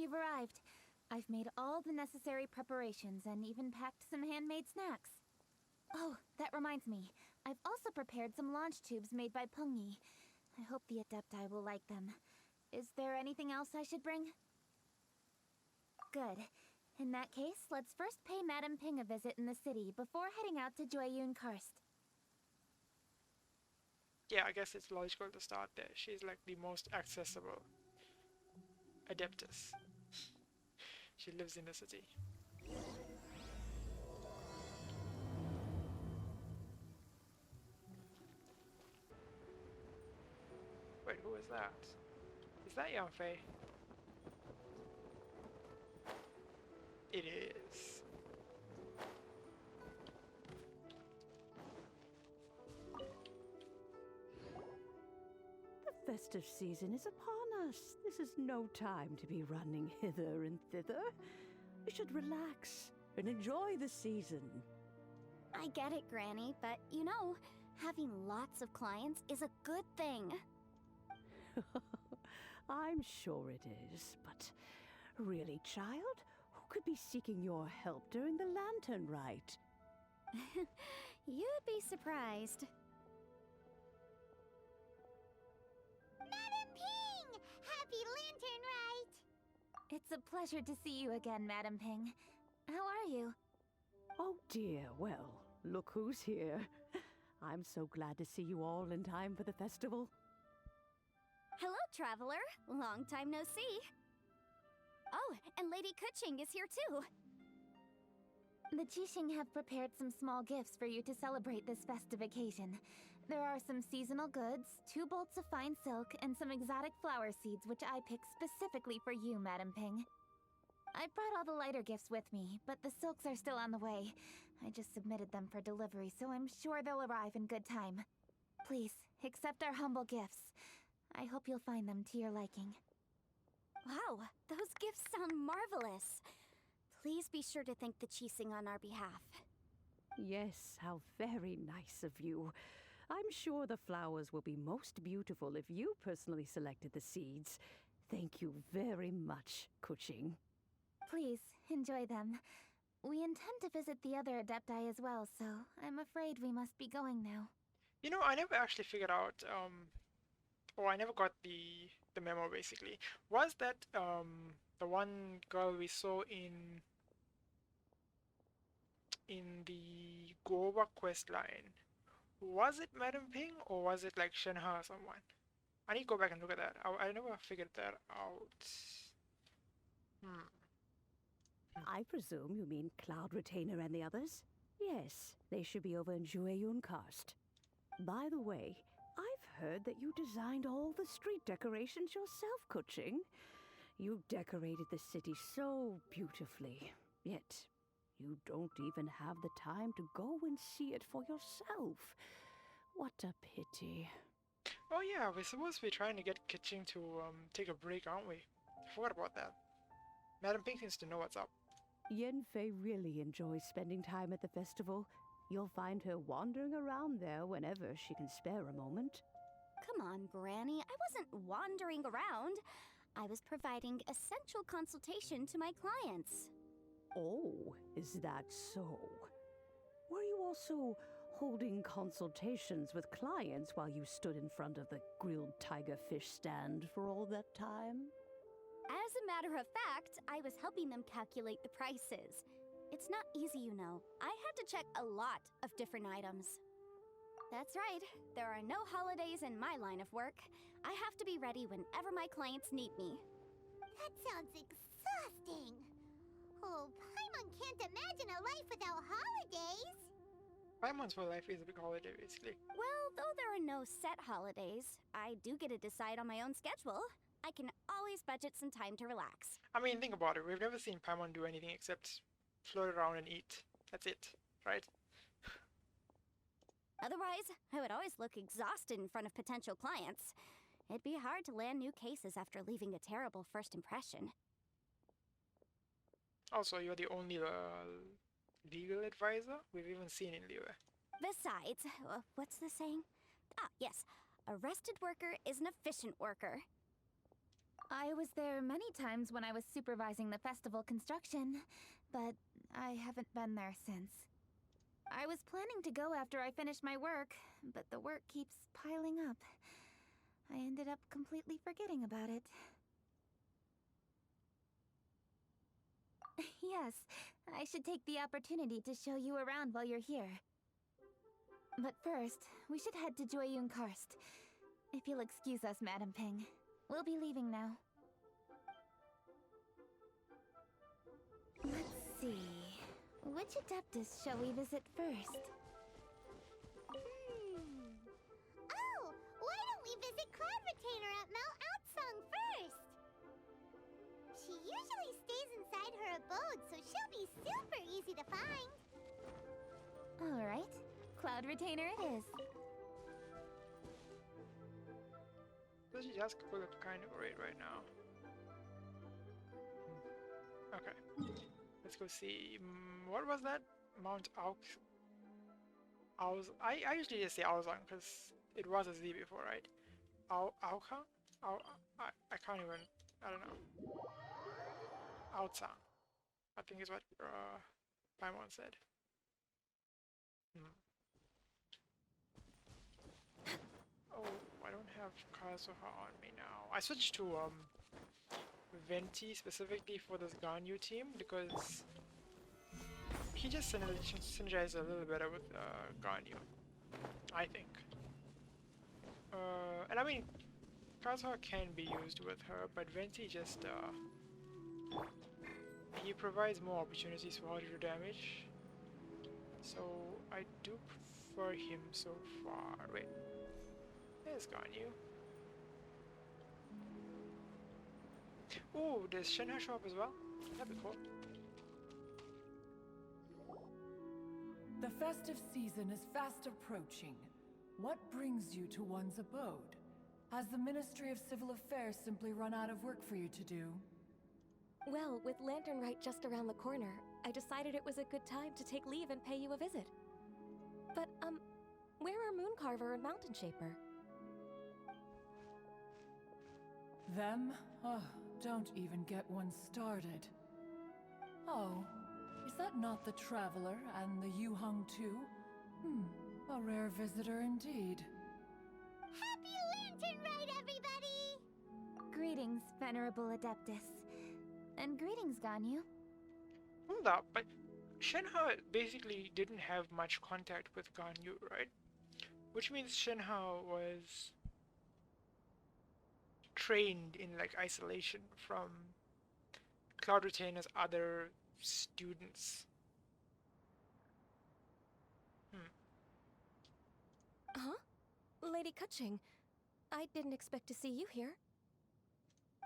you've arrived. I've made all the necessary preparations and even packed some handmade snacks. Oh, that reminds me. I've also prepared some launch tubes made by Pungi. I hope the adepti will like them. Is there anything else I should bring? Good. In that case, let's first pay Madame Ping a visit in the city before heading out to Jueyun Karst. Yeah, I guess it's logical to start there. She's like the most accessible adeptus. She lives in the city. Wait, who is that? Is that Yanfei? It is. The festive season is upon us. This is no time to be running hither and thither. You should relax and enjoy the season. I get it, Granny, but you know, having lots of clients is a good thing. I'm sure it is, but really, child, who could be seeking your help during the lantern rite? You'd be surprised. Madam Ping! Happy Lantern Rite! It's a pleasure to see you again, Madame Ping. How are you? Oh dear, well, look who's here. I'm so glad to see you all in time for the festival. Hello, traveler. Long time no see. Oh, and Lady Kuching is here too. The Qixing have prepared some small gifts for you to celebrate this festive occasion. There are some seasonal goods, 2 bolts of fine silk, and some exotic flower seeds which I picked specifically for you, Madame Ping. I brought all the lighter gifts with me, but the silks are still on the way. I just submitted them for delivery, so I'm sure they'll arrive in good time. Please, accept our humble gifts. I hope you'll find them to your liking. Wow, those gifts sound marvelous. Please be sure to thank the Qixing on our behalf. Yes, how very nice of you. I'm sure the flowers will be most beautiful if you personally selected the seeds. Thank you very much, Kuching. Please, enjoy them. We intend to visit the other adepti as well, so I'm afraid we must be going now. You know, I never actually figured out, or I never got the memo basically. Was that the one girl we saw in the Goba quest line? Was it Madam Ping or was it like Shenhe or someone? I need to go back and look at that. I never figured that out. I presume you mean Cloud Retainer and the others? Yes, they should be over in Jueyun Karst. By the way, I've heard that you designed all the street decorations yourself, Kuching. You decorated the city so beautifully, yet you don't even have the time to go and see it for yourself. What a pity. Oh yeah, we're supposed to be trying to get Kitching to take a break, aren't we? I forgot about that. Madam Ping seems to know what's up. Yanfei really enjoys spending time at the festival. You'll find her wandering around there whenever she can spare a moment. Come on, Granny. I wasn't wandering around. I was providing essential consultation to my clients. Oh, is that so? Were you also holding consultations with clients while you stood in front of the grilled tiger fish stand for all that time? As a matter of fact, I was helping them calculate the prices. It's not easy, you know. I had to check a lot of different items. That's right. There are no holidays in my line of work. I have to be ready whenever my clients need me. That sounds exhausting. Oh, Paimon can't imagine a life without holidays. 5 months for life is a big holiday, basically. Well, though there are no set holidays, I do get to decide on my own schedule. I can always budget some time to relax. I mean, think about it. We've never seen Paimon do anything except float around and eat. That's it, right? Otherwise, I would always look exhausted in front of potential clients. It'd be hard to land new cases after leaving a terrible first impression. Also, you're the only legal advisor we've even seen in Liyue. Besides, what's the saying? Ah, yes. A rested worker is an efficient worker. I was there many times when I was supervising the festival construction, but I haven't been there since. I was planning to go after I finished my work, but the work keeps piling up. I ended up completely forgetting about it. Yes, I should take the opportunity to show you around while you're here. But first, we should head to Joyun Karst. If you'll excuse us, Madam Ping. We'll be leaving now. Let's see. Which adeptus shall we visit first? Oh, why don't we visit Cloud Retainer at Mount Outsong first? She usually stays inside her abode, so she'll be super easy to find. Alright. Cloud Retainer it is. So she just pull up kind of great right now. Okay. Let's go see. What was that? Mount I usually just say Aozang because it was a Z before, right? Aokang? I can't even. I don't know. Aozang. I think is what Paimon said. Oh, I don't have Kazuha on me now. I switched to Venti specifically for this Ganyu team because he just synergizes a little better with Ganyu, I think. And I mean, Kazuha can be used with her, but Venti just he provides more opportunities for her to do damage. So I do prefer him so far. Wait, there's Ganyu. Oh, does Shenhe show up as well? That'd be cool. The festive season is fast approaching. What brings you to one's abode? Has the Ministry of Civil Affairs simply run out of work for you to do? Well, with Lantern Rite just around the corner, I decided it was a good time to take leave and pay you a visit. But, where are Mooncarver and Mountain Shaper? Them? Oh, don't even get one started. Oh, is that not the Traveler and the Yuhung too? A rare visitor indeed. Happy Lantern Rite, everybody! Greetings, Venerable Adeptus. And greetings, Ganyu. Hold up, but Shenhe basically didn't have much contact with Ganyu, right? Which means Shenhe was trained in like isolation from Cloud Retainer's other students. Huh? Lady Kutching, I didn't expect to see you here.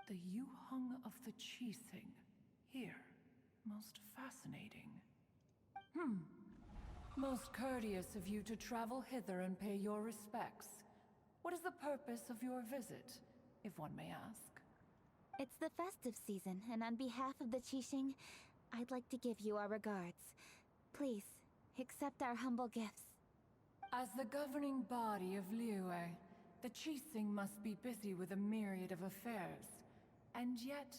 The Yuhung of the Qixing. Here. Most fascinating. Most courteous of you to travel hither and pay your respects. What is the purpose of your visit, if one may ask? It's the festive season, and on behalf of the Qixing, I'd like to give you our regards. Please, accept our humble gifts. As the governing body of Liyue, the Qixing must be busy with a myriad of affairs. And yet,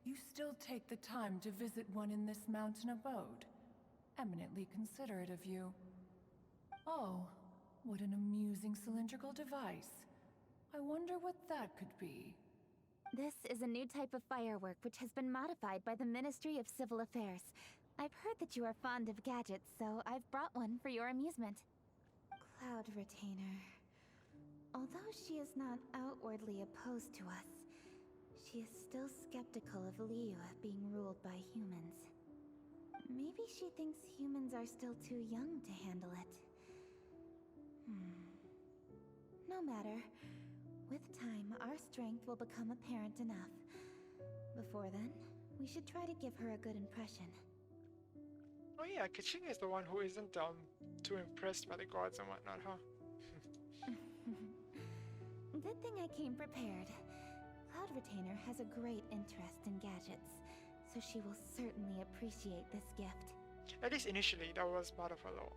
you still take the time to visit one in this mountain abode. Eminently considerate of you. Oh, what an amusing cylindrical device. I wonder what that could be. This is a new type of firework which has been modified by the Ministry of Civil Affairs. I've heard that you are fond of gadgets, so I've brought one for your amusement. Cloud Retainer. Although she is not outwardly opposed to us, she is still skeptical of Liyue being ruled by humans. Maybe she thinks humans are still too young to handle it. No matter. With time, our strength will become apparent enough. Before then, we should try to give her a good impression. Oh yeah, Kaching is the one who isn't too impressed by the gods and whatnot, huh? Good thing I came prepared. Cloud Retainer has a great interest in gadgets, so she will certainly appreciate this gift. At least initially, that was part of her law.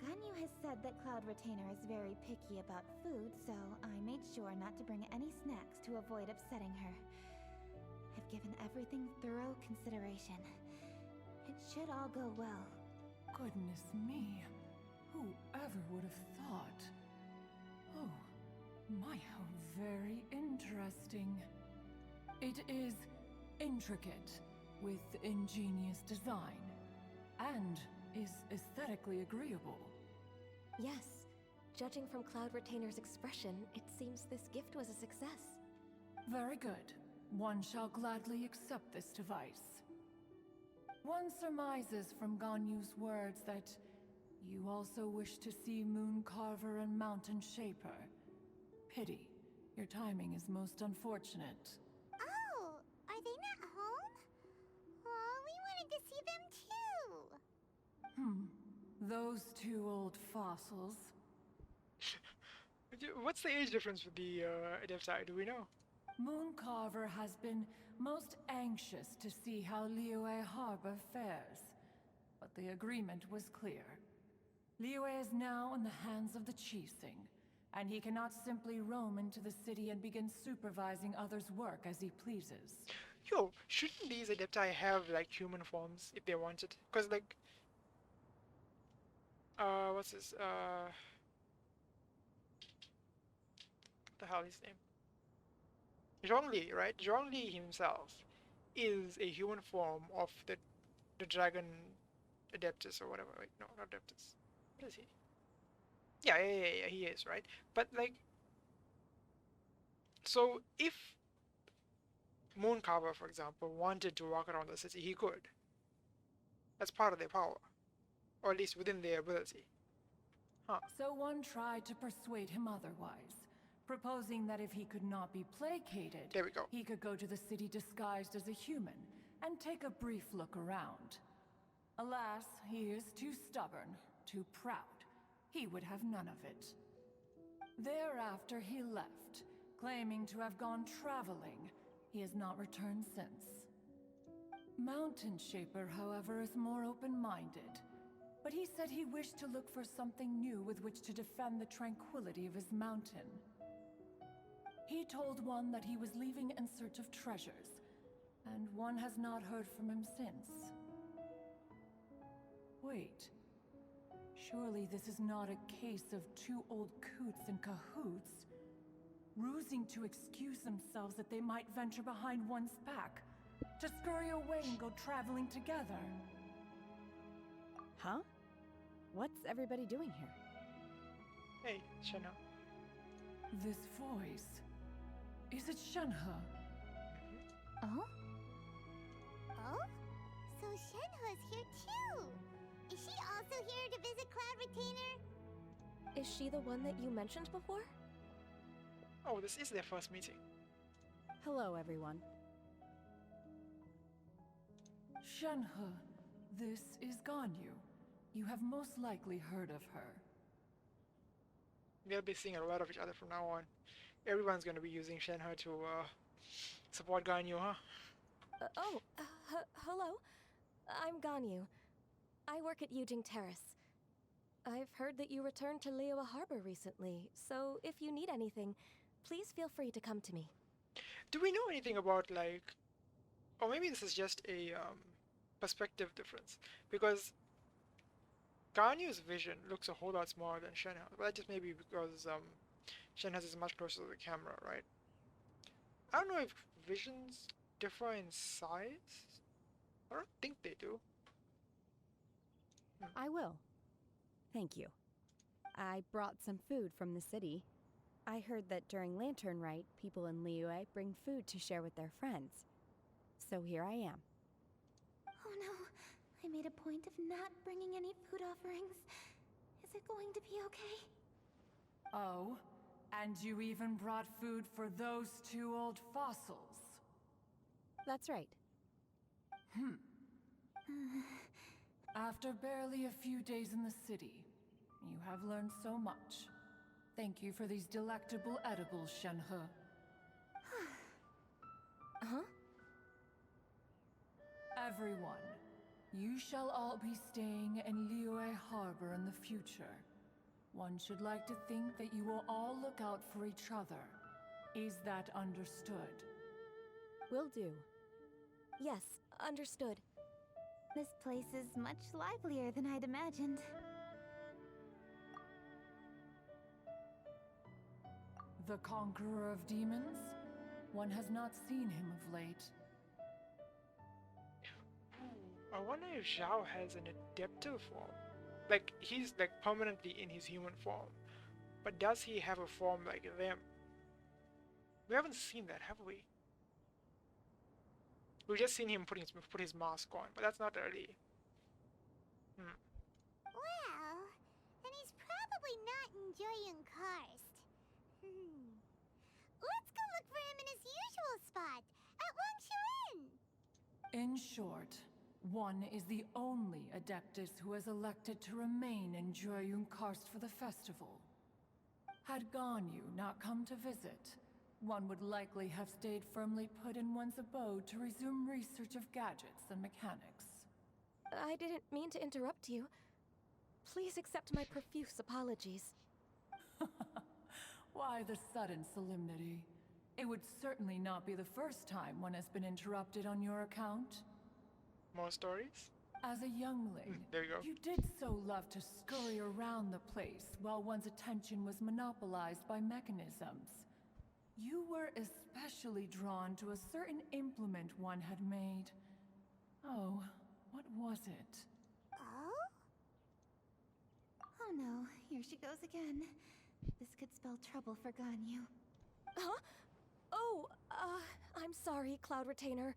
Ganyu has said that Cloud Retainer is very picky about food, so I made sure not to bring any snacks to avoid upsetting her. I've given everything thorough consideration. It should all go well. Goodness me. Whoever would have thought? Oh, my, how very interesting. It is intricate, with ingenious design, and is aesthetically agreeable. Yes. Judging from Cloud Retainer's expression, it seems this gift was a success. Very good. One shall gladly accept this device. One surmises from Ganyu's words that you also wish to see Moon Carver and Mountain Shaper. Pity. Your timing is most unfortunate. Oh, are they not home? Oh, we wanted to see them too. Those two old fossils. What's the age difference with the adepti? Do we know? Moon Carver has been most anxious to see how Liyue Harbor fares, but the agreement was clear. Liyue is now in the hands of the Qixing, and he cannot simply roam into the city and begin supervising others' work as he pleases. Yo, shouldn't these adepti have like human forms if they wanted? Cause like, what's his what the hell is his name? Zhongli, right? Zhongli himself is a human form of the dragon adeptus or whatever. Wait, no, not adeptus. What is he? Yeah, he is, right? But like, so if Mooncarver, for example, wanted to walk around the city, he could. That's part of their power, or at least within their ability. Huh. So one tried to persuade him otherwise, proposing that if he could not be placated, There we go. he could go to the city disguised as a human and take a brief look around. Alas, he is too stubborn, too proud. He would have none of it. Thereafter he left, claiming to have gone traveling. He has not returned since. Mountain Shaper, however, is more open-minded. But he said he wished to look for something new with which to defend the tranquility of his mountain. He told one that he was leaving in search of treasures, and one has not heard from him since. Wait. Surely this is not a case of two old coots in cahoots, rusing to excuse themselves that they might venture behind one's back, to scurry away and go traveling together. Huh? What's everybody doing here? Hey, Shenhe. This voice... Is it Shenhe? Oh? Oh? So Shenhe's here too! Is she also here to visit Cloud Retainer? Is she the one that you mentioned before? Oh, this is their first meeting. Hello, everyone. Shenhe, this is Ganyu. You have most likely heard of her. We'll be seeing a lot of each other from now on. Everyone's going to be using Shenhe to support Ganyu, huh? Hello. I'm Ganyu. I work at Yujing Terrace. I've heard that you returned to Liyue Harbor recently, so if you need anything, please feel free to come to me. Do we know anything about like, or maybe this is just a perspective difference, because Ganyu's vision looks a whole lot smaller than Shenhe's, but that just maybe because Shenhe's is much closer to the camera, right? I don't know if visions differ in size. I don't think they do. I will. Thank you. I brought some food from the city. I heard that during Lantern Rite, people in Liyue bring food to share with their friends. So here I am. Oh no, I made a point of not bringing any food offerings. Is it going to be okay? Oh, and you even brought food for those two old fossils. That's right. After barely a few days in the city, you have learned so much. Thank you for these delectable edibles, Shenhe. Huh? Everyone, You shall all be staying in Liyue Harbor in the future. One should like to think that you will all look out for each other. Is that understood? Will do. Yes, understood. This place is much livelier than I'd imagined. The conqueror of demons? One has not seen him of late. Ooh, I wonder if Zhao has an adeptive form. Like, he's like permanently in his human form. But does he have a form like them? We haven't seen that, have we? We've just seen him put his mask on, but that's not really. Well, then he's probably not enjoying Karst. Let's go look for him in his usual spot, at Wangshuin. In short, one is the only Adeptus who has elected to remain in Jueyun Karst for the festival. Had Ganyu not come to visit, one would likely have stayed firmly put in one's abode to resume research of gadgets and mechanics. I didn't mean to interrupt you. Please accept my profuse apologies. Why the sudden solemnity? It would certainly not be the first time one has been interrupted on your account. More stories? As a youngling, There you go. you did so love to scurry around the place while one's attention was monopolized by mechanisms. You were especially drawn to a certain implement one had made. Oh, what was it? Oh? Oh no, here she goes again. This could spell trouble for Ganyu. Huh? Oh, I'm sorry, Cloud Retainer.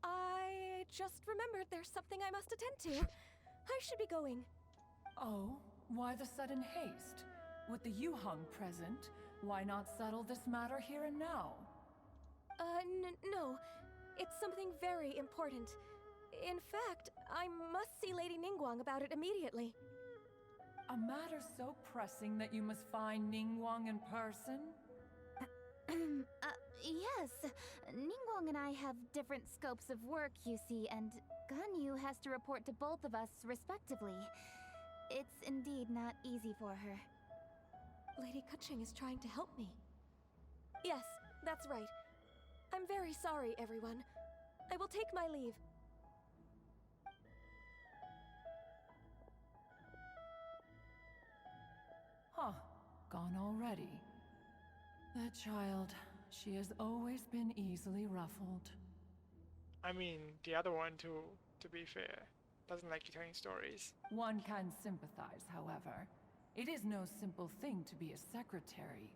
I just remembered there's something I must attend to. I should be going. Oh, why the sudden haste? With the Yuheng present, why not settle this matter here and now? No. It's something very important. In fact, I must see Lady Ningguang about it immediately. A matter so pressing that you must find Ningguang in person? Yes. Ningguang and I have different scopes of work, you see, and Ganyu has to report to both of us respectively. It's indeed not easy for her. Lady Keqing is trying to help me. Yes, that's right. I'm very sorry, everyone. I will take my leave. Huh, gone already. That child, she has always been easily ruffled. I mean, the other one too, to be fair, doesn't like you telling stories. One can sympathize, however. It is no simple thing to be a secretary.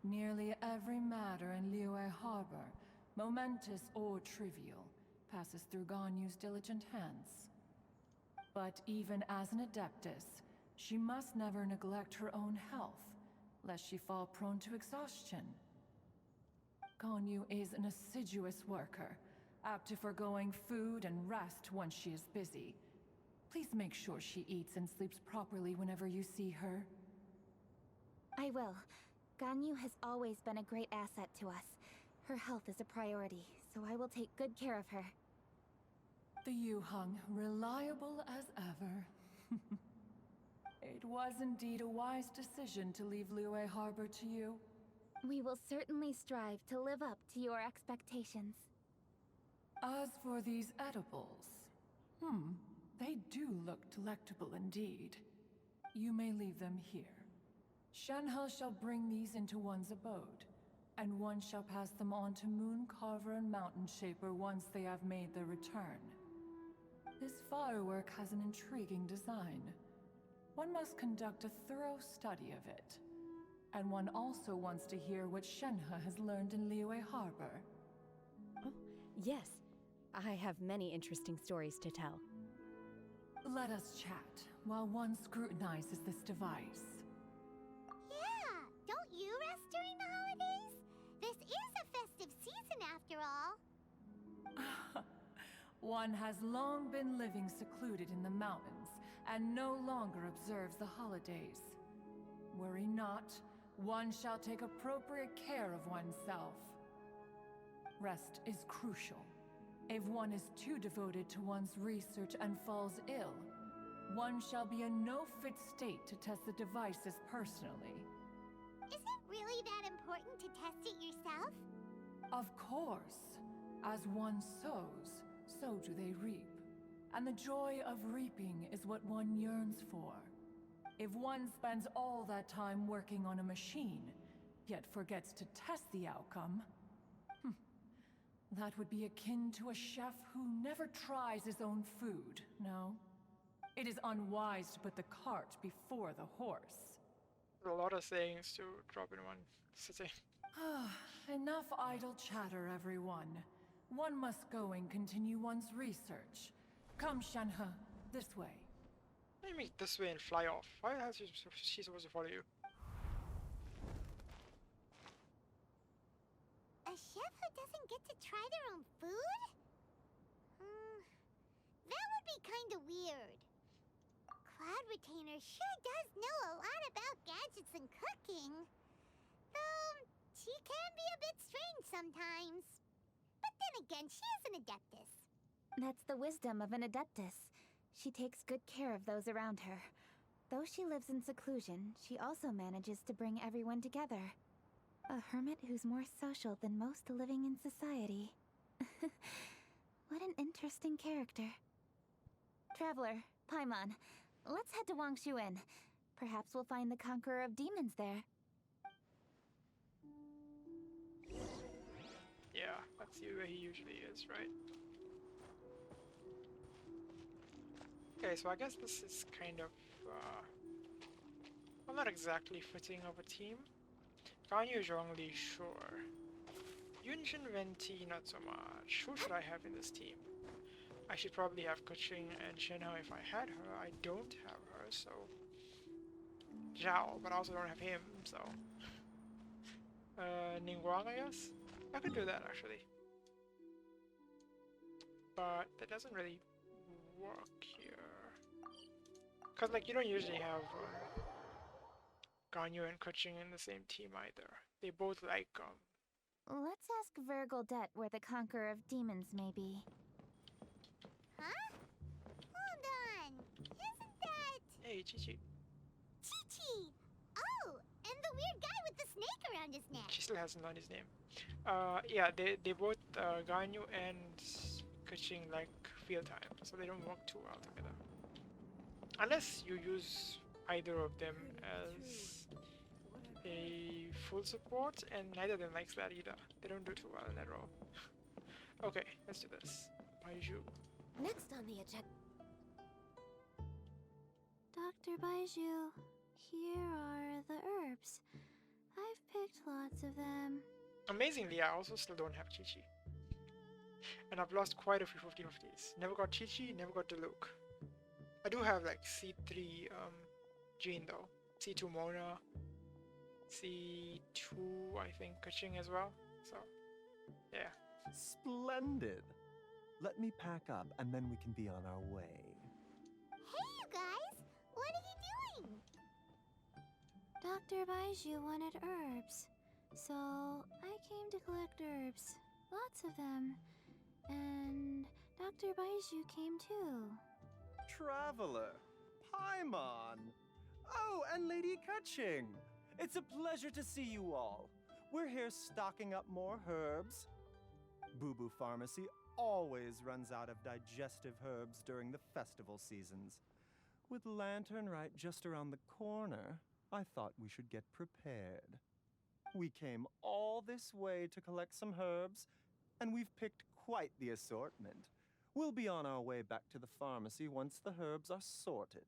Nearly every matter in Liyue Harbor, momentous or trivial, passes through Ganyu's diligent hands. But even as an adeptus, she must never neglect her own health, lest she fall prone to exhaustion. Ganyu is an assiduous worker, apt to foregoing food and rest once she is busy. Please make sure she eats and sleeps properly whenever you see her. I will. Ganyu has always been a great asset to us. Her health is a priority, so I will take good care of her. The Yuheng, reliable as ever. It was indeed a wise decision to leave Liyue Harbor to you. We will certainly strive to live up to your expectations. As for these edibles, they do look delectable indeed. You may leave them here. Shenhe shall bring these into one's abode, and one shall pass them on to Mooncarver and Mountain Shaper once they have made their return. This firework has an intriguing design. One must conduct a thorough study of it. And one also wants to hear what Shenhe has learned in Liyue Harbor. Oh, yes. I have many interesting stories to tell. Let us chat while one scrutinizes this device. Yeah, don't you rest during the holidays? This is a festive season after all. One has long been living secluded in the mountains and no longer observes the holidays. Worry not, one shall take appropriate care of oneself. Rest is crucial. If one is too devoted to one's research and falls ill, one shall be in no fit state to test the devices personally. Is it really that important to test it yourself? Of course. As one sows, so do they reap. And the joy of reaping is what one yearns for. If one spends all that time working on a machine, yet forgets to test the outcome, that would be akin to a chef who never tries his own food, no? It is unwise to put the cart before the horse. There are a lot of sayings to drop in one sitting. Enough idle chatter, everyone. One must go and continue one's research. Come, Shanhe, this way. What do you mean this way and fly off? Why is she supposed to follow you? A chef who doesn't get to try their own food? That would be kinda weird. Cloud Retainer sure does know a lot about gadgets and cooking. Though, she can be a bit strange sometimes. But then again, she is an adeptus. That's the wisdom of an adeptus. She takes good care of those around her. Though she lives in seclusion, she also manages to bring everyone together. A hermit who's more social than most living in society. What an interesting character. Traveler, Paimon, let's head to Wangshuin. Perhaps we'll find the Conqueror of Demons there. Yeah, that's where he usually is, right? Okay, so I guess this is kind of, well, not exactly fitting of a team. Ganyu is wrongly sure. Yunshin Venti, not so much. Who should I have in this team? I should probably have Keqing and Shenhe if I had her. I don't have her, so... Zhao, but I also don't have him, so... Ningguang, I guess? I could do that, actually. But that doesn't really work here. Cause, like, you don't usually have Ganyu and Keqing in the same team either. They both like, Let's ask Vergildet where the Conqueror of Demons may be. Huh? Hold on. Isn't that... Hey, Chi-Chi. Chi-Chi! Oh, and the weird guy with the snake around his neck. She still hasn't learned his name. Yeah, they both, Ganyu and Keqing like field time, so they don't work too well together. Unless you use either of them as a full support, and neither of them likes that either. They don't do too well in that role. Okay, let's do this. Baiju. Next on the agenda. Dr. Baiju, here are the herbs. I've picked lots of them. Amazingly, I also still don't have Chi-Chi. And I've lost quite a few 50-50s. Never got Chi-Chi, never got Diluc. I do have like C3 Jean though. C2 Mona. C2 I think Keqing as well. So yeah. Splendid! Let me pack up and then we can be on our way. Hey, you guys! What are you doing? Dr. Baiju wanted herbs. So, I came to collect herbs. Lots of them. And Dr. Baiju came too. Traveler! Paimon! Oh, and Lady Keqing! It's a pleasure to see you all. We're here stocking up more herbs. Boo Boo Pharmacy always runs out of digestive herbs during the festival seasons. With Lantern Rite just around the corner, I thought we should get prepared. We came all this way to collect some herbs, and we've picked quite the assortment. We'll be on our way back to the pharmacy once the herbs are sorted.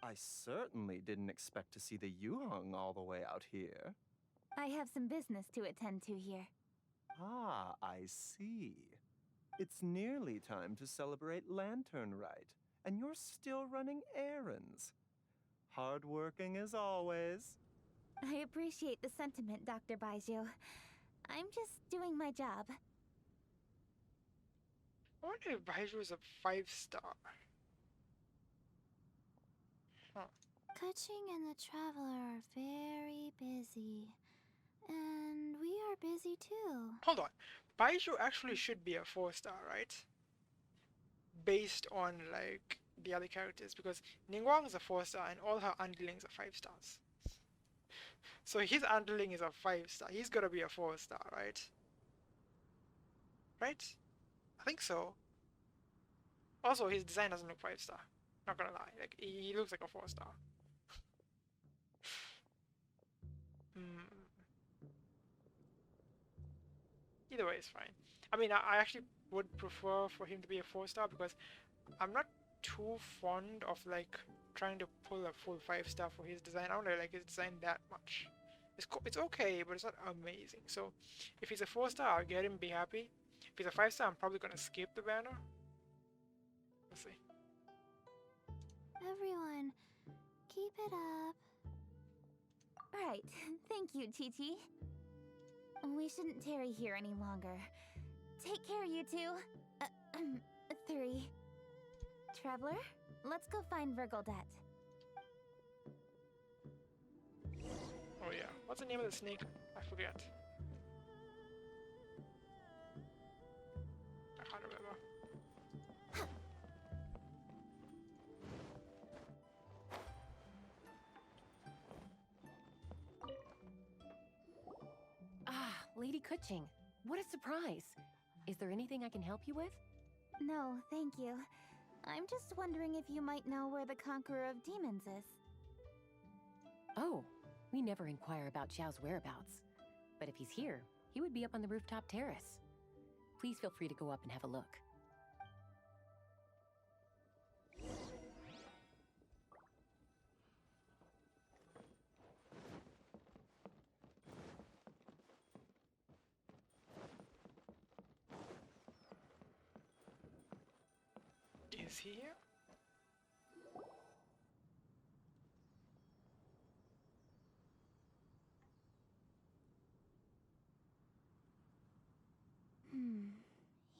I certainly didn't expect to see the Yuheng all the way out here. I have some business to attend to here. Ah, I see. It's nearly time to celebrate Lantern Rite, and you're still running errands. Hardworking as always. I appreciate the sentiment, Dr. Baiju. I'm just doing my job. I wonder if Baiju is a 5-star. Huh. Keqing and the Traveler are very busy. And we are busy too. Hold on. Baiju actually should be a 4-star, right? Based on like the other characters, because Ningguang is a 4-star and all her underlings are 5 stars. So his underling is a 5-star. He's gotta be a 4-star, right? Right? I think so. Also, his design doesn't look 5-star. Not gonna lie, like he looks like a 4-star. Either way is fine. I mean, I actually would prefer for him to be a 4-star because I'm not too fond of like trying to pull a full 5-star for his design. I don't really like his design that much. It's okay, but it's not amazing. So if he's a 4-star, I'll get him, be happy. If he's a 5-star, I'm probably gonna skip the banner. We'll see. Everyone, keep it up. Right. Thank you, Chi-Chi. We shouldn't tarry here any longer. Take care, you two. 3. Traveler, let's go find Virgildet. Oh yeah. What's the name of the snake? I forget. I can't remember. Ah, Lady Kuching. What a surprise. Is there anything I can help you with? No, thank you. I'm just wondering if you might know where the Conqueror of Demons is. Oh, we never inquire about Xiao's whereabouts. But if he's here, he would be up on the rooftop terrace. Please feel free to go up and have a look. Is he here?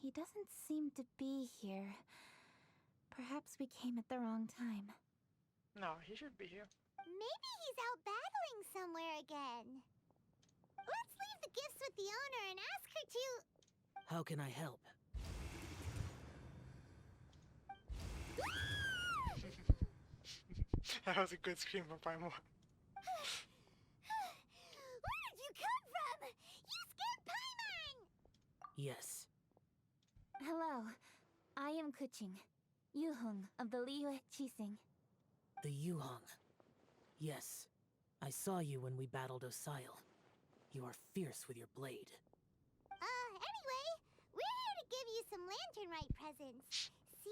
He doesn't seem to be here. Perhaps we came at the wrong time. No, he should be here. Maybe he's out battling somewhere again. Let's leave the gifts with the owner and ask her to... How can I help? That was a good scream from Paimon. Where did you come from? You scared Paimon! Yes. Hello, I am Kuching, Yuhung of the Liyue Qixing. The Yuhong. Yes. I saw you when we battled Osile. You are fierce with your blade. Anyway, we're here to give you some Lantern Rite presents. See?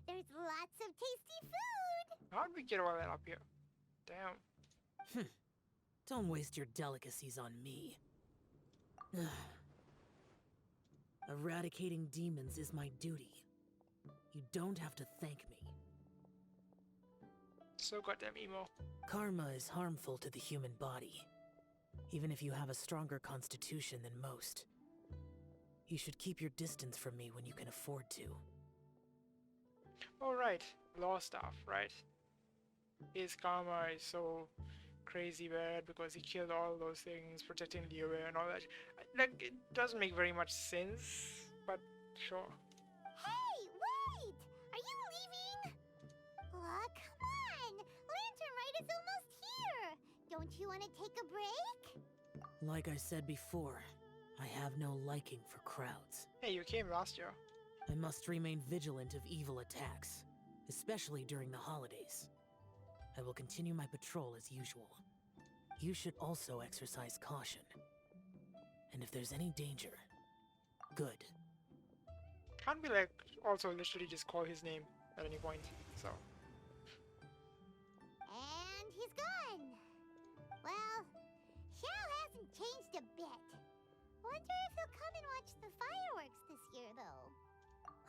There's lots of tasty food! How did we get all that up here? Damn. Don't waste your delicacies on me. Eradicating demons is my duty. You don't have to thank me. So goddamn emo. Karma is harmful to the human body, even if you have a stronger constitution than most. You should keep your distance from me when you can afford to. Oh right, law stuff, right? His karma is so crazy bad because he killed all those things, protecting Liyue and all that. Like, it doesn't make very much sense, but sure. Hey, wait! Are you leaving? Aw, come on! Lantern Rite is almost here! Don't you want to take a break? Like I said before, I have no liking for crowds. Hey, you came last year. I must remain vigilant of evil attacks, especially during the holidays. I will continue my patrol as usual. You should also exercise caution. And if there's any danger, good. Can't we like also literally just call his name at any point, so. And he's gone! Well, Xiao hasn't changed a bit. Wonder if he'll come and watch the fireworks this year, though.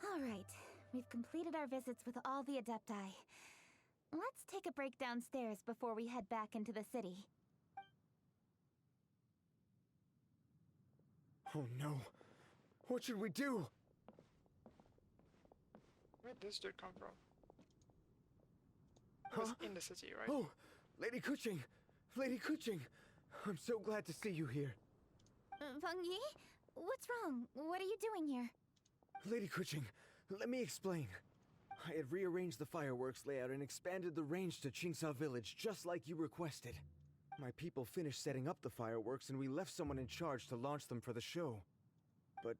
Alright, we've completed our visits with all the adepti. Let's take a break downstairs before we head back into the city. Oh no. What should we do? Where'd this dude come from? He was in the city, right? Oh, Lady Kuching! Lady Kuching! I'm so glad to see you here. Feng Yi? What's wrong? What are you doing here? Lady Kuching, let me explain. I had rearranged the fireworks layout and expanded the range to Qingsa Village just like you requested. My people finished setting up the fireworks and we left someone in charge to launch them for the show. But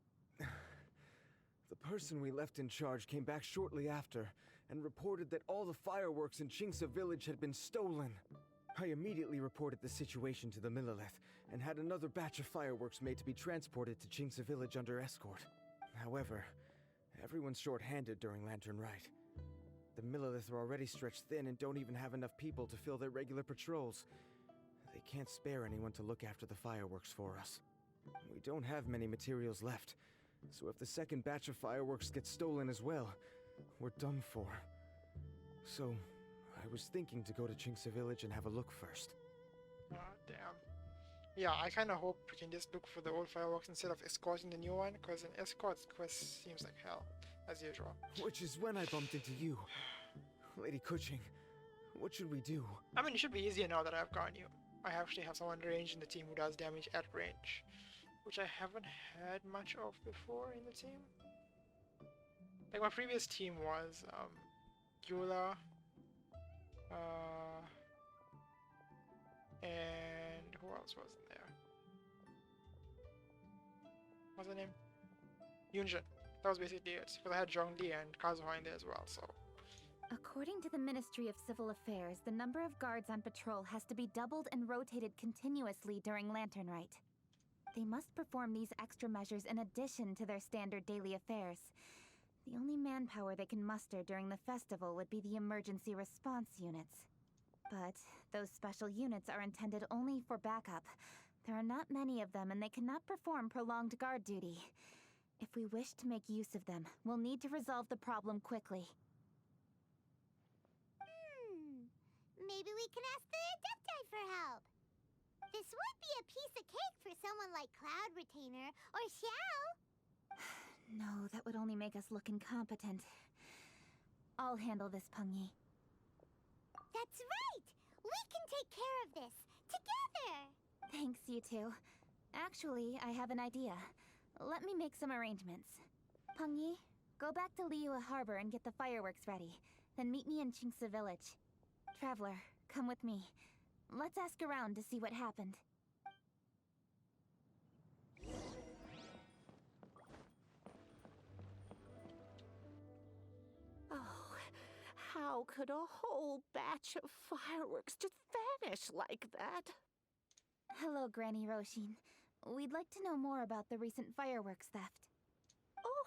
the person we left in charge came back shortly after and reported that all the fireworks in Qingsa Village had been stolen. I immediately reported the situation to the Millelith and had another batch of fireworks made to be transported to Qingsa Village under escort. However, everyone's short-handed during Lantern Rite. The Millelith are already stretched thin and don't even have enough people to fill their regular patrols. They can't spare anyone to look after the fireworks for us. We don't have many materials left, so if the second batch of fireworks gets stolen as well, we're done for. So, I was thinking to go to Qingsa Village and have a look first. Ah, damn. Yeah, I kind of hope we can just look for the old fireworks instead of escorting the new one, because an escort quest seems like hell, as usual. Which is when I bumped into you. Lady Kuching, what should we do? I mean, it should be easier now that I've gotten you. I actually have someone ranged in the team who does damage at range, which I haven't had much of before in the team. Like, my previous team was, Eula, and who else was in there? What's her name? Yunjin. That was basically it, because I had Zhongli and Kazuha in there as well, so. According to the Ministry of Civil Affairs, the number of guards on patrol has to be doubled and rotated continuously during Lantern Rite. They must perform these extra measures in addition to their standard daily affairs. The only manpower they can muster during the festival would be the emergency response units. But those special units are intended only for backup. There are not many of them and they cannot perform prolonged guard duty. If we wish to make use of them, we'll need to resolve the problem quickly. Maybe we can ask the adepti for help. This would be a piece of cake for someone like Cloud Retainer or Xiao. No, that would only make us look incompetent. I'll handle this, Pengyi. That's right! We can take care of this, together! Thanks, you two. Actually, I have an idea. Let me make some arrangements. Pengyi, go back to Liyue Harbor and get the fireworks ready. Then meet me in Qingsa Village. Traveler, come with me. Let's ask around to see what happened. Oh, how could a whole batch of fireworks just vanish like that? Hello, Granny Roshin. We'd like to know more about the recent fireworks theft.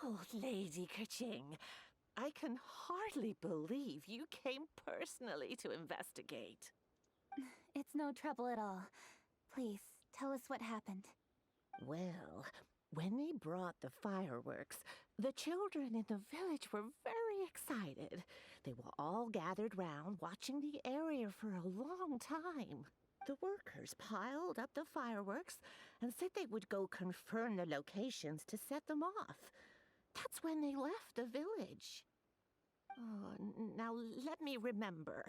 Oh, Lady Kuching, I can hardly believe you came personally to investigate. It's no trouble at all. Please, tell us what happened. Well, when they brought the fireworks, the children in the village were very excited. They were all gathered round, watching the area for a long time. The workers piled up the fireworks and said they would go confirm the locations to set them off. That's when they left the village. Oh, now let me remember.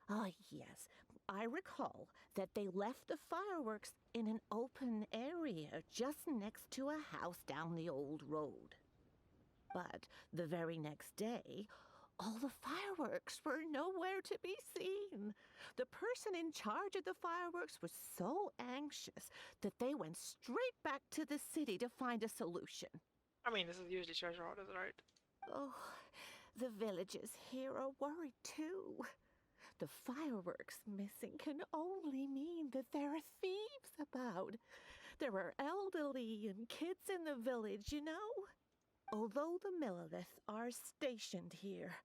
Ah, yes, I recall that they left the fireworks in an open area just next to a house down the old road. But the very next day, all the fireworks were nowhere to be seen. The person in charge of the fireworks was so anxious that they went straight back to the city to find a solution. I mean, this is usually treasure hunters, right? Oh, the villagers here are worried too. The fireworks missing can only mean that there are thieves about. There are elderly and kids in the village, you know. Although the Millelith are stationed here,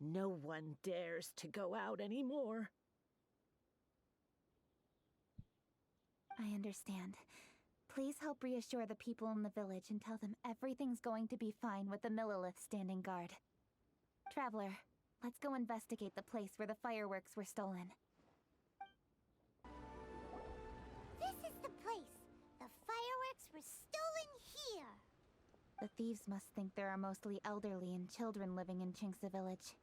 no one dares to go out anymore. I understand. Please help reassure the people in the village and tell them everything's going to be fine with the Millelith standing guard. Traveler, let's go investigate the place where the fireworks were stolen. This is the place! The fireworks were stolen here! The thieves must think there are mostly elderly and children living in Qingsa Village,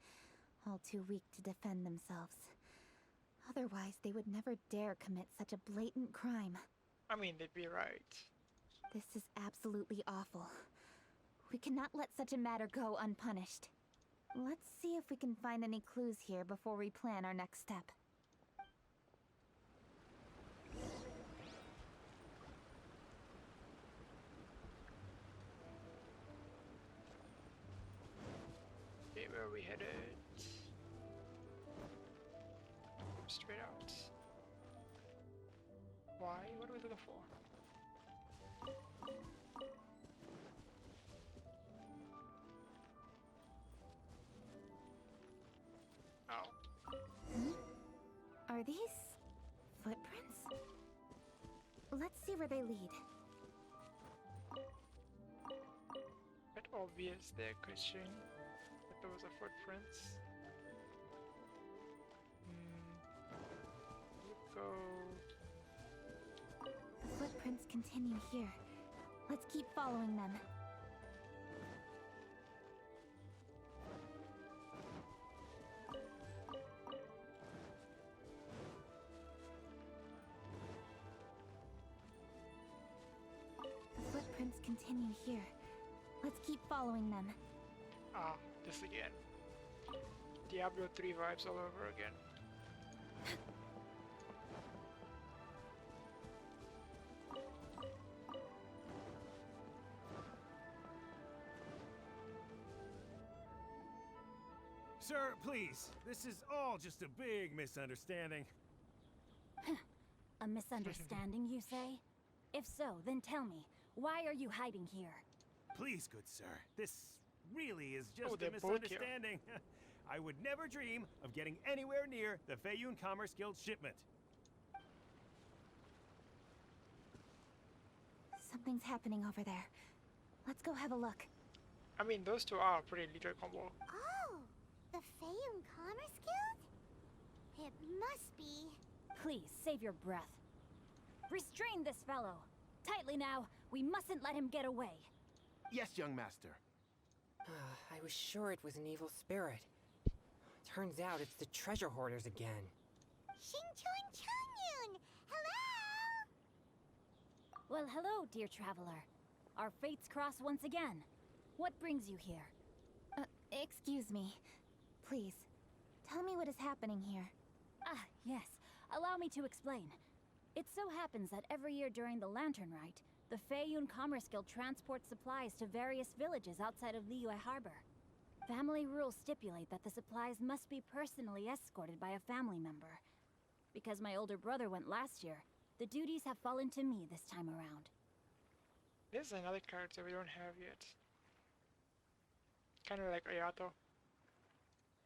all too weak to defend themselves. Otherwise, they would never dare commit such a blatant crime. I mean, they'd be right. This is absolutely awful. We cannot let such a matter go unpunished. Let's see if we can find any clues here before we plan our next step. Okay, where are we headed? Straight out. Why? What are we looking for? Oh. Are these footprints? Let's see where they lead. Bit obvious there, Christian, that there was a footprints. Go. The footprints continue here. Let's keep following them. The footprints continue here. Let's keep following them. Ah, this again. Diablo 3 vibes all over again. Sir, please. This is all just a big misunderstanding. A misunderstanding, you say? If so, then tell me, why are you hiding here? Please, good sir. This really is just Oh, a they're both here. misunderstanding. I would never dream of getting anywhere near the Feiyun Commerce Guild shipment. Something's happening over there. Let's go have a look. I mean, those two are pretty lethal combo. Oh, the Feiyun Commerce Guild? It must be. Please, save your breath. Restrain this fellow. Tightly now. We mustn't let him get away. Yes, young master. I was sure it was an evil spirit. Turns out it's the treasure hoarders again. Xingchun Changyun! Hello! Well, hello, dear traveler. Our fates cross once again. What brings you here? Excuse me. Please, tell me what is happening here. Ah, yes. Allow me to explain. It so happens that every year during the Lantern Rite, the Feiyun Commerce Guild transports supplies to various villages outside of Liyue Harbor. Family rules stipulate that the supplies must be personally escorted by a family member. Because my older brother went last year, the duties have fallen to me this time around. This is another character we don't have yet. Kind of like Ayato.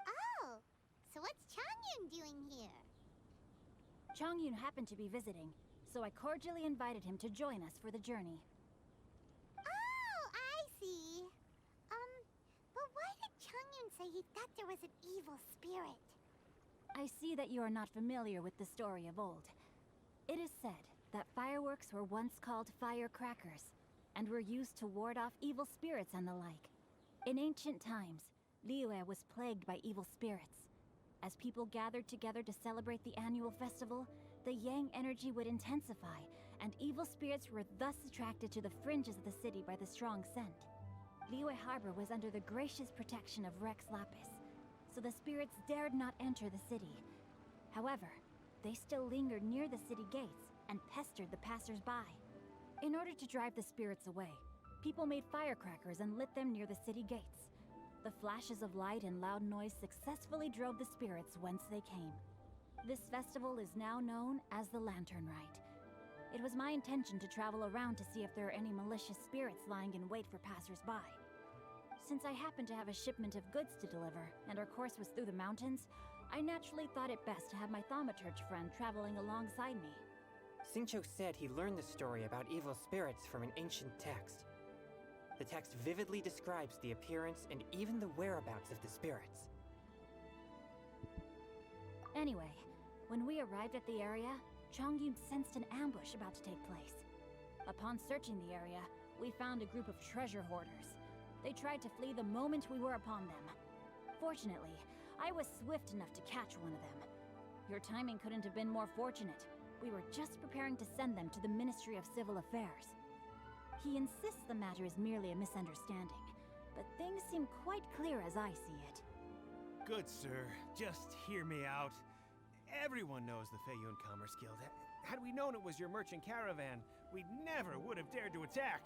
Oh, so what's Changyun doing here? Changyun happened to be visiting, so I cordially invited him to join us for the journey. Oh, I see. But why did Changyun say he thought there was an evil spirit? I see that you are not familiar with the story of old. It is said that fireworks were once called firecrackers, and were used to ward off evil spirits and the like. In ancient times, Liyue was plagued by evil spirits. As people gathered together to celebrate the annual festival, the yang energy would intensify, and evil spirits were thus attracted to the fringes of the city by the strong scent. Liyue Harbor was under the gracious protection of Rex Lapis, so the spirits dared not enter the city. However, they still lingered near the city gates and pestered the passers-by. In order to drive the spirits away, people made firecrackers and lit them near the city gates. The flashes of light and loud noise successfully drove the spirits whence they came. This festival is now known as the Lantern Rite. It was my intention to travel around to see if there are any malicious spirits lying in wait for passers-by. Since I happened to have a shipment of goods to deliver, and our course was through the mountains, I naturally thought it best to have my thaumaturge friend traveling alongside me. Xingqiu said he learned the story about evil spirits from an ancient text. The text vividly describes the appearance and even the whereabouts of the spirits. Anyway, when we arrived at the area, Changyun sensed an ambush about to take place. Upon searching the area, we found a group of treasure hoarders. They tried to flee the moment we were upon them. Fortunately, I was swift enough to catch one of them. Your timing couldn't have been more fortunate. We were just preparing to send them to the Ministry of Civil Affairs. He insists the matter is merely a misunderstanding, but things seem quite clear as I see it. Good, sir. Just hear me out. Everyone knows the Feiyun Commerce Guild. Had we known it was your merchant caravan, we never would have dared to attack.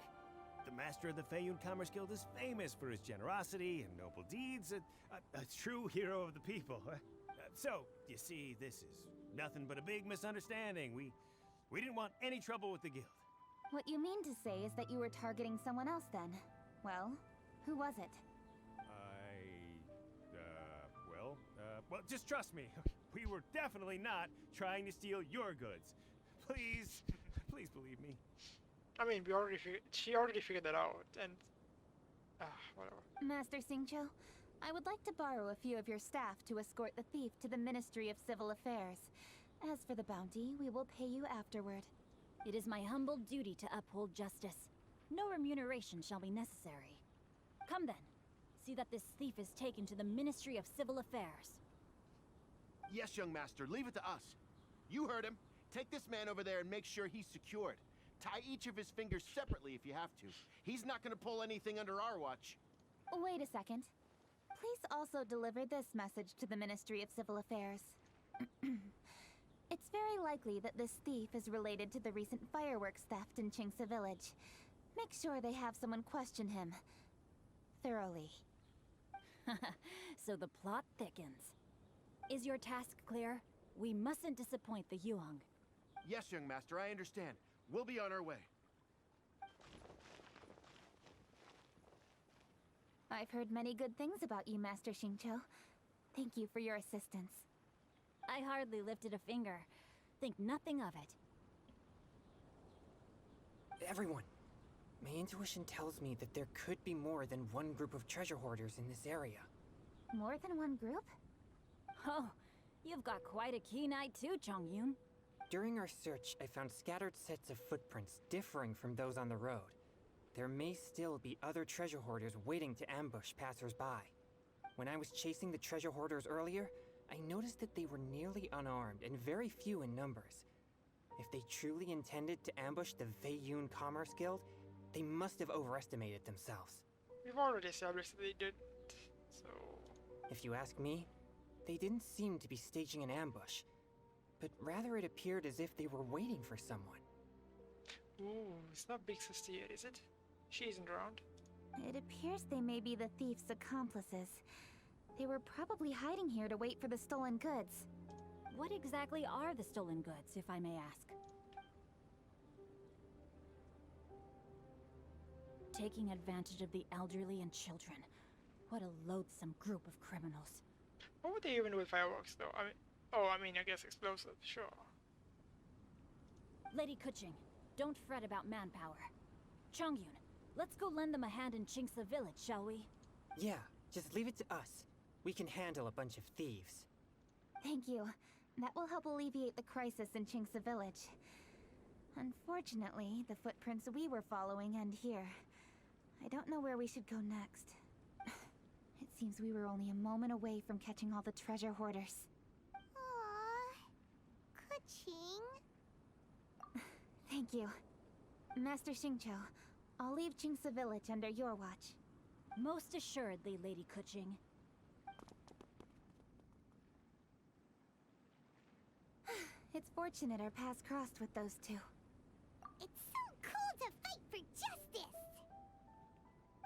The master of the Feiyun Commerce Guild is famous for his generosity and noble deeds, a true hero of the people. So, you see, this is nothing but a big misunderstanding. We didn't want any trouble with the guild. What you mean to say is that you were targeting someone else then? Well, who was it? Well, just trust me. We were definitely not trying to steal your goods. Please, please believe me. I mean, she already figured that out, and whatever. Master Xingqiu, I would like to borrow a few of your staff to escort the thief to the Ministry of Civil Affairs. As for the bounty, we will pay you afterward. It is my humble duty to uphold justice. No remuneration shall be necessary. Come then, see that this thief is taken to the Ministry of Civil Affairs. Yes, young master, leave it to us. You heard him. Take this man over there and make sure he's secured. Tie each of his fingers separately if you have to. He's not gonna pull anything under our watch. Wait a second. Please also deliver this message to the Ministry of Civil Affairs. It's very likely that this thief is related to the recent fireworks theft in Qingce Village. Make sure they have someone question him thoroughly. So the plot thickens. Is your task clear? We mustn't disappoint the Yuang. Yes, young master, I understand. We'll be on our way. I've heard many good things about you, Master Xingqiu. Thank you for your assistance. I hardly lifted a finger. Think nothing of it. Everyone, my intuition tells me that there could be more than one group of treasure hoarders in this area. More than one group? Oh, you've got quite a keen eye too, Chongyun. During our search, I found scattered sets of footprints differing from those on the road. There may still be other treasure hoarders waiting to ambush passers-by. When I was chasing the treasure hoarders earlier, I noticed that they were nearly unarmed and very few in numbers. If they truly intended to ambush the Feiyun Commerce Guild, they must have overestimated themselves. We've already established that they did, so... If you ask me, they didn't seem to be staging an ambush, but rather it appeared as if they were waiting for someone. Ooh, it's not Big Sister yet, is it? She isn't around. It appears they may be the thief's accomplices. They were probably hiding here to wait for the stolen goods. What exactly are the stolen goods, if I may ask? Taking advantage of the elderly and children. What a loathsome group of criminals. What would they even do with fireworks, though? I mean, I guess explosives, sure. Lady Kuching, don't fret about manpower. Chongyun, let's go lend them a hand in Qingce Village, shall we? Yeah, just leave it to us. We can handle a bunch of thieves. Thank you. That will help alleviate the crisis in Qingce Village. Unfortunately, the footprints we were following end here. I don't know where we should go next. It seems we were only a moment away from catching all the treasure hoarders. Aww. Kuching. Thank you. Master Xingqiu, I'll leave Qingce Village under your watch. Most assuredly, Lady Kuching. It's fortunate our paths crossed with those two. It's so cool to fight for justice!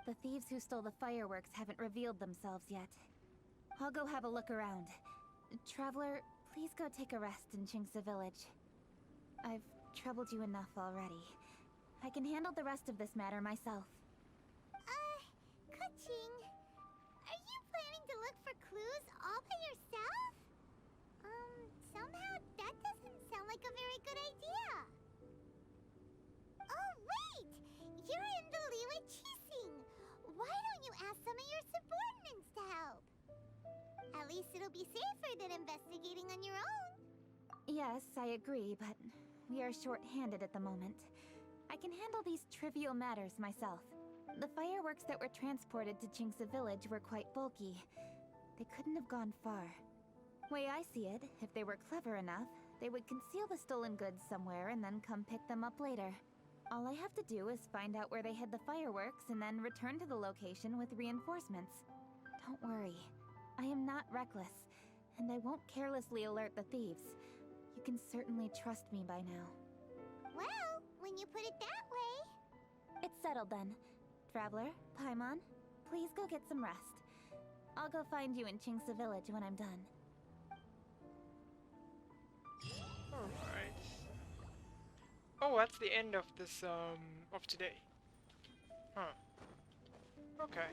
The thieves who stole the fireworks haven't revealed themselves yet. I'll go have a look around. Traveler, please go take a rest in Qingce Village. I've troubled you enough already. I can handle the rest of this matter myself. Kuching, are you planning to look for clues all by yourself? Somehow that doesn't sound like a very good idea. Oh, wait! You're in the Liyue Qixing. Why don't you ask some of your subordinates to help? At least it'll be safer than investigating on your own. Yes, I agree, but we are short-handed at the moment. I can handle these trivial matters myself. The fireworks that were transported to Qingce Village were quite bulky. They couldn't have gone far. Way I see it, if they were clever enough, they would conceal the stolen goods somewhere and then come pick them up later. All I have to do is find out where they hid the fireworks and then return to the location with reinforcements. Don't worry. I am not reckless, and I won't carelessly alert the thieves. You can certainly trust me by now. Well, when you put it that way. It's settled then. Traveler, Paimon, please go get some rest. I'll go find you in Chingsa Village when I'm done. Alright. Oh, that's the end of this, of today. Huh. Okay.